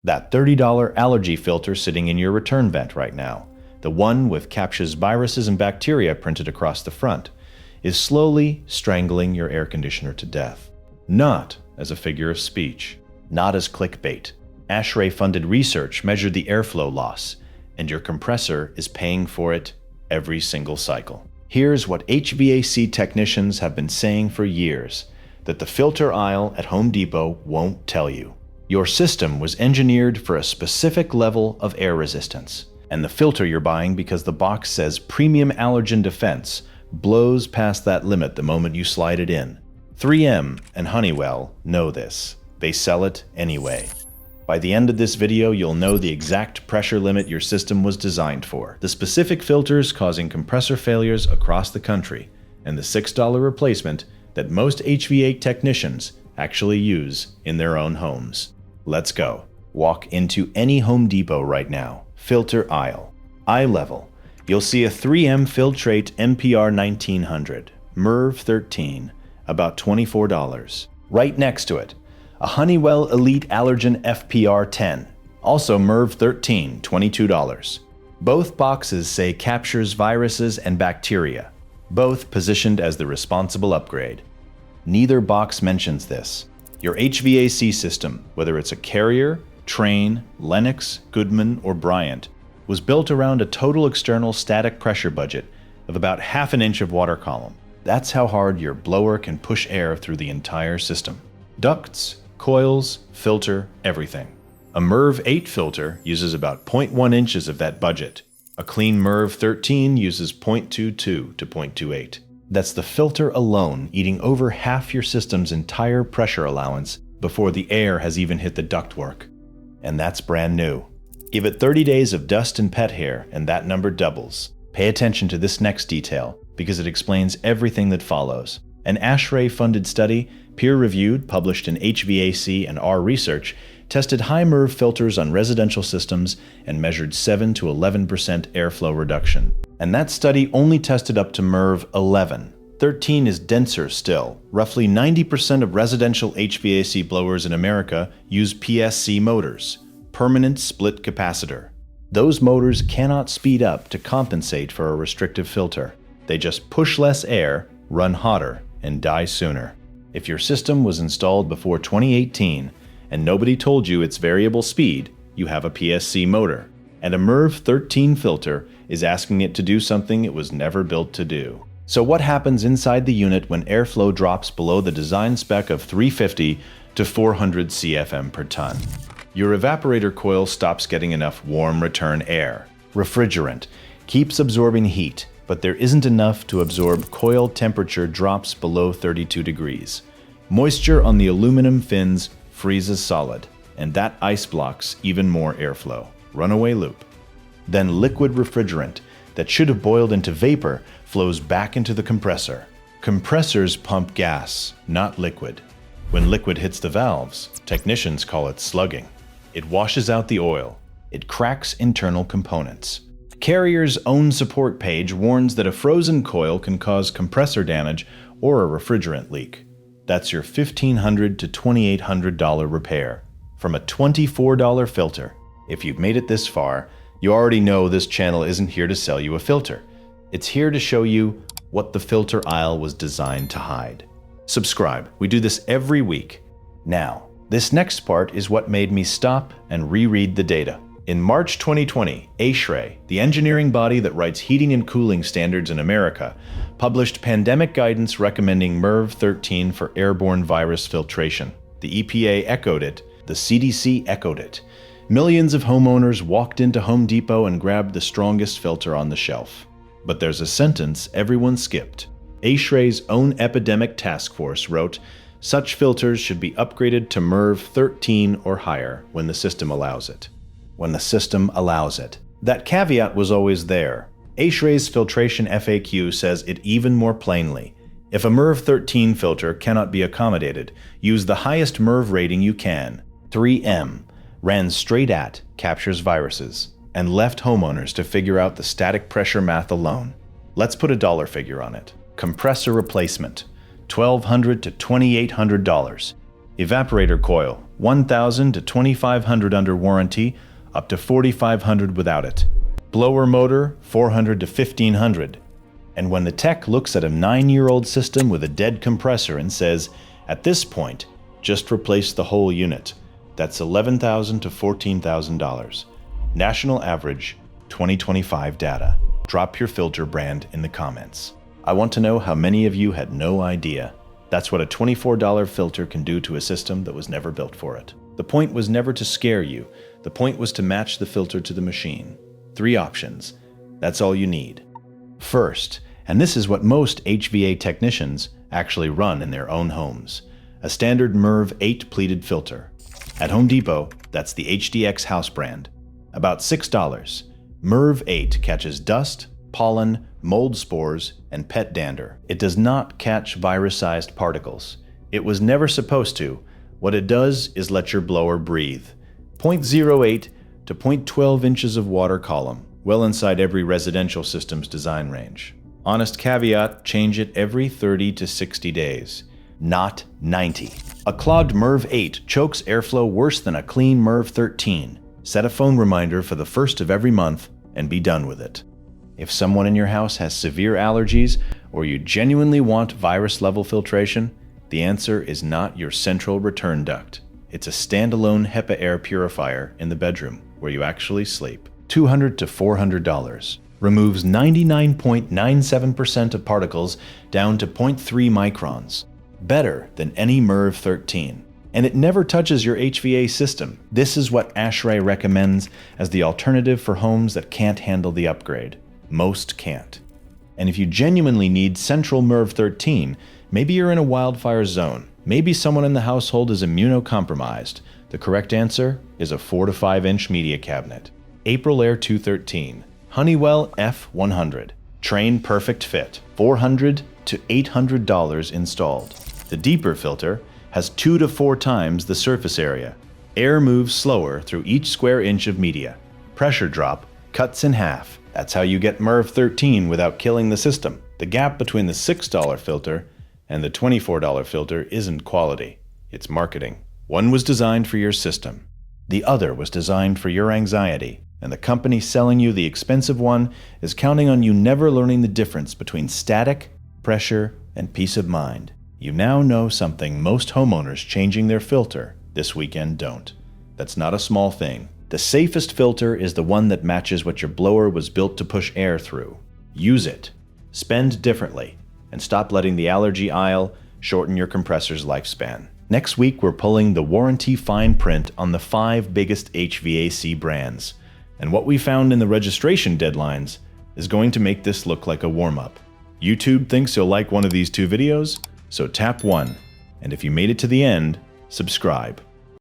That $30 allergy filter sitting in your return vent right now, the one with captures viruses and bacteria printed across the front, is slowly strangling your air conditioner to death. Not as a figure of speech, not as clickbait. ASHRAE-funded research measured the airflow loss, and your compressor is paying for it every single cycle. Here's what HVAC technicians have been saying for years that the filter aisle at Home Depot won't tell you. Your system was engineered for a specific level of air resistance, and the filter you're buying because the box says Premium Allergen Defense blows past that limit the moment you slide it in. 3M and Honeywell know this. They sell it anyway. By the end of this video, you'll know the exact pressure limit your system was designed for, the specific filters causing compressor failures across the country, and the $6 replacement that most HVAC technicians actually use in their own homes. Let's go. Walk into any Home Depot right now. Filter aisle. Eye level. You'll see a 3M Filtrete MPR 1900, MERV 13, about $24. Right next to it, a Honeywell Elite Allergen FPR 10, also MERV 13, $22. Both boxes say captures viruses and bacteria, both positioned as the responsible upgrade. Neither box mentions this. Your HVAC system, whether it's a Carrier, Trane, Lennox, Goodman, or Bryant, was built around a total external static pressure budget of about ½ an inch of water column. That's how hard your blower can push air through the entire system. Ducts, coils, filter, everything. A MERV 8 filter uses about 0.1 inches of that budget. A clean MERV 13 uses 0.22 to 0.28. That's the filter alone eating over half your system's entire pressure allowance before the air has even hit the ductwork. And that's brand new. Give it 30 days of dust and pet hair and that number doubles. Pay attention to this next detail because it explains everything that follows. An ASHRAE-funded study, peer-reviewed, published in HVAC and R Research, tested high MERV filters on residential systems and measured 7 to 11% airflow reduction. And that study only tested up to MERV 11. 13 is denser still. Roughly 90% of residential HVAC blowers in America use PSC motors, permanent split capacitor. Those motors cannot speed up to compensate for a restrictive filter. They just push less air, run hotter, and die sooner. If your system was installed before 2018 and nobody told you its variable speed, you have a PSC motor. And a MERV 13 filter is asking it to do something it was never built to do. So what happens inside the unit when airflow drops below the design spec of 350 to 400 CFM per ton? Your evaporator coil stops getting enough warm return air. Refrigerant keeps absorbing heat, but there isn't enough to absorb coil temperature drops below 32 degrees. Moisture on the aluminum fins freezes solid, and that ice blocks even more airflow. Runaway loop. Then liquid refrigerant that should have boiled into vapor flows back into the compressor. Compressors pump gas, not liquid. When liquid hits the valves, technicians call it slugging. It washes out the oil. It cracks internal components. Carrier's own support page warns that a frozen coil can cause compressor damage or a refrigerant leak. That's your $1,500 to $2,800 repair from a $24 filter. If you've made it this far, you already know this channel isn't here to sell you a filter. It's here to show you what the filter aisle was designed to hide. Subscribe. We do this every week. Now, this next part is what made me stop and reread the data. In March 2020, ASHRAE, the engineering body that writes heating and cooling standards in America, published pandemic guidance recommending MERV 13 for airborne virus filtration. The EPA echoed it. The CDC echoed it. Millions of homeowners walked into Home Depot and grabbed the strongest filter on the shelf. But there's a sentence everyone skipped. ASHRAE's own epidemic task force wrote, such filters should be upgraded to MERV 13 or higher when the system allows it. When the system allows it. That caveat was always there. ASHRAE's filtration FAQ says it even more plainly. If a MERV 13 filter cannot be accommodated, use the highest MERV rating you can. 3M ran straight at captures viruses and left homeowners to figure out the static pressure math alone. Let's put a dollar figure on it. Compressor replacement, $1,200 to $2,800. Evaporator coil, 1,000 to 2,500 under warranty, up to 4,500 without it. Blower motor, 400 to 1,500. And when the tech looks at a 9-year-old system with a dead compressor and says, at this point, just replace the whole unit, that's $11,000 to $14,000. National average, 2025 data. Drop your filter brand in the comments. I want to know how many of you had no idea. That's what a $24 filter can do to a system that was never built for it. The point was never to scare you. The point was to match the filter to the machine. 3 options. That's all you need. First, and this is what most HVAC technicians actually run in their own homes, a standard MERV 8 pleated filter. At Home Depot, that's the HDX house brand. About $6. MERV 8 catches dust, pollen, mold spores, and pet dander. It does not catch virus-sized particles. It was never supposed to. What it does is let your blower breathe. 0.08 to 0.12 inches of water column, well inside every residential system's design range. Honest caveat, change it every 30 to 60 days, not 90. A clogged MERV 8 chokes airflow worse than a clean MERV 13. Set a phone reminder for the first of every month and be done with it. If someone in your house has severe allergies or you genuinely want virus-level filtration, the answer is not your central return duct. It's a standalone HEPA air purifier in the bedroom where you actually sleep. $200 to $400. Removes 99.97% of particles down to 0.3 microns. Better than any MERV 13. And it never touches your HVAC system. This is what ASHRAE recommends as the alternative for homes that can't handle the upgrade. Most can't. And if you genuinely need central MERV 13, maybe you're in a wildfire zone. Maybe someone in the household is immunocompromised. The correct answer is a 4 to 5 inch media cabinet. Aprilaire 213. Honeywell F100. Train perfect fit. $400 to $800 installed. The deeper filter has 2 to 4 times the surface area. Air moves slower through each square inch of media. Pressure drop cuts in half. That's how you get MERV 13 without killing the system. The gap between the $6 filter and the $24 filter isn't quality, it's marketing. One was designed for your system. The other was designed for your anxiety. And the company selling you the expensive one is counting on you never learning the difference between static, pressure, and peace of mind. You now know something most homeowners changing their filter this weekend don't. That's not a small thing. The safest filter is the one that matches what your blower was built to push air through. Use it. Spend differently. And stop letting the allergy aisle shorten your compressor's lifespan. Next week, we're pulling the warranty fine print on the 5 biggest HVAC brands. And what we found in the registration deadlines is going to make this look like a warm-up. YouTube thinks you'll like one of these 2 videos, so tap 1. And if you made it to the end, subscribe.